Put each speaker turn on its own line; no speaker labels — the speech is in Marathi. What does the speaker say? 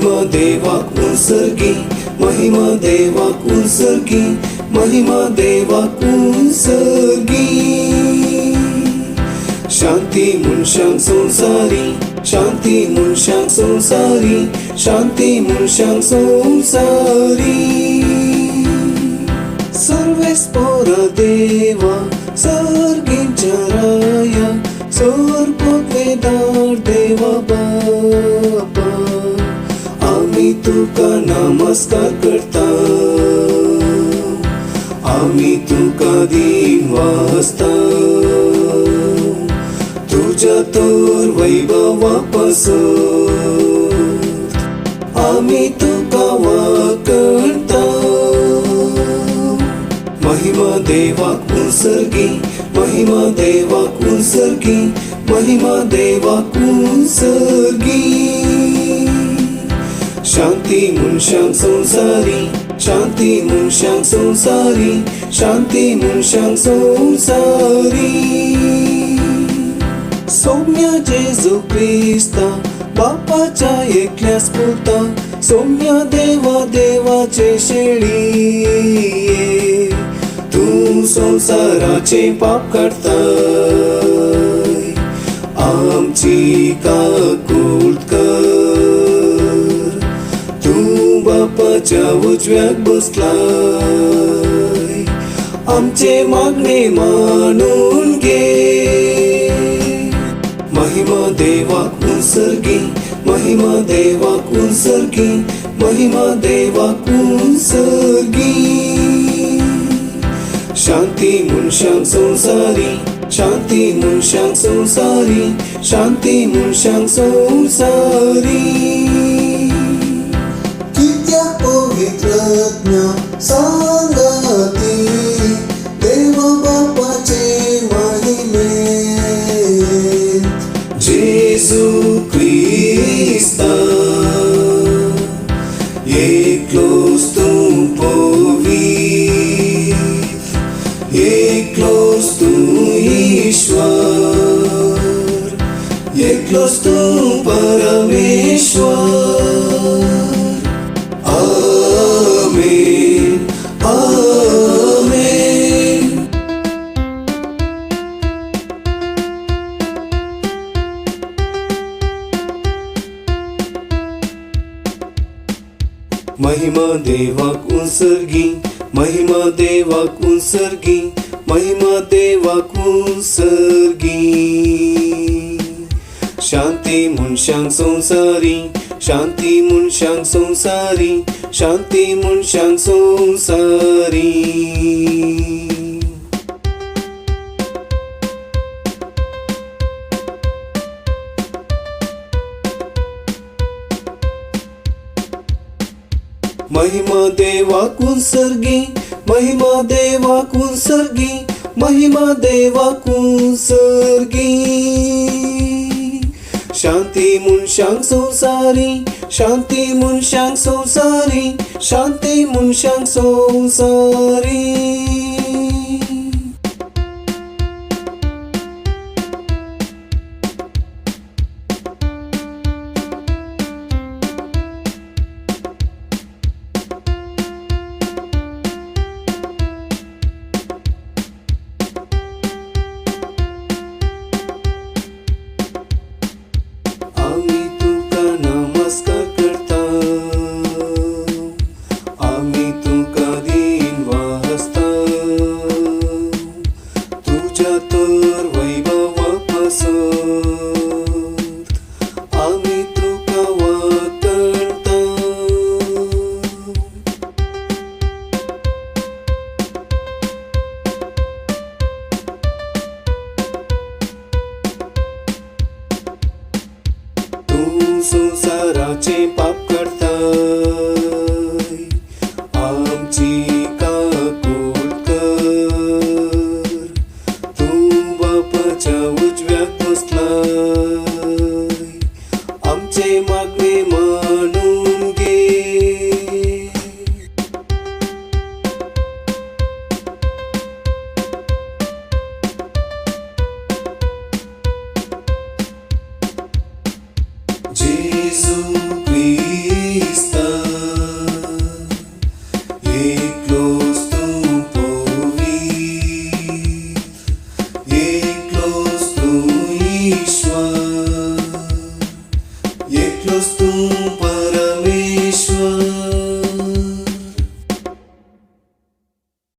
महिमा देवाक उत्सर्गी, महिमा देवाक उत्सर्गी, महिमा देवाक उत्सर्गी. शांती मनशांक संसारी, शांती मनशांक संसारी, शांती मनशांक संसारी. सर्वेस्परा देवा सर्गींच्या राया, सर्वोक वेदार देवा बापा. आम्ही तुका नमस्कार करता, आम्ही तुका दिन वाजता. तुझ्या तर वैभवापासून आम्ही तुका वळखता. महिमा देवाक उत्सर्गी, महिमा देवाक उत्सर्गी, महिमा देवाक उत्सर्गी. शांती मनशांक संसारी, शांती मनशांक संसारी, शांती मनशांक संसारी. सौम्य जेजू क्रिस्ता बापाच्या एकल्याच पुता, सौम्य देवा देवाचे शेळी. तू संसाराचे पाप काढताय, आमची काकूट कर. तू बापाच्या उजव्याक बसलाय, आमचे मागणे मानून घे. महिमा देवाक उत्सर्गी, महिमा देवाक उत्सर्गी, महिमा देवाक उत्सर्गी. शांती मनशांक संसारी, शांती मनशांक संसारी, शांती मनशांक संसारी. कित्या पवित्रज्ञ सांगाती देव बापाचे महिमे. जेजू क्रिस्ता एकलोच तू पवित्र, एकलोच तू ईश्वर, एकलोच तू परमेश्वर. आमेन, आमेन. महिमा देवाक उत्सर्गी, महिमा देवाक उत्सर्गी, महिमा देवाक उत्सर्गी. शांती मनशांक संसारी, शांती मनशांक संसारी, शांती मनशांक संसारी. महिमा देवाक उत्सर्गी, महिमा देवाक उत्सर्गी, महिमा देवाक उत्सर्गी. शांती मनशांक संसारी, शांती मनशांक संसारी, शांती मनशांक संसारी. आम्ही तुका नमस्कार करता, आम्ही तुका दिन वाजता. तुझ्या तर वैभवापासून आम्ही तुका वळखता. तू संसाराचे पाप काढताय, आमची काकूट कर. तू बापाच्या उजव्यात बसलाय, आमचे मागणे मानून घे. जेजू क्रिस्ता वस्तू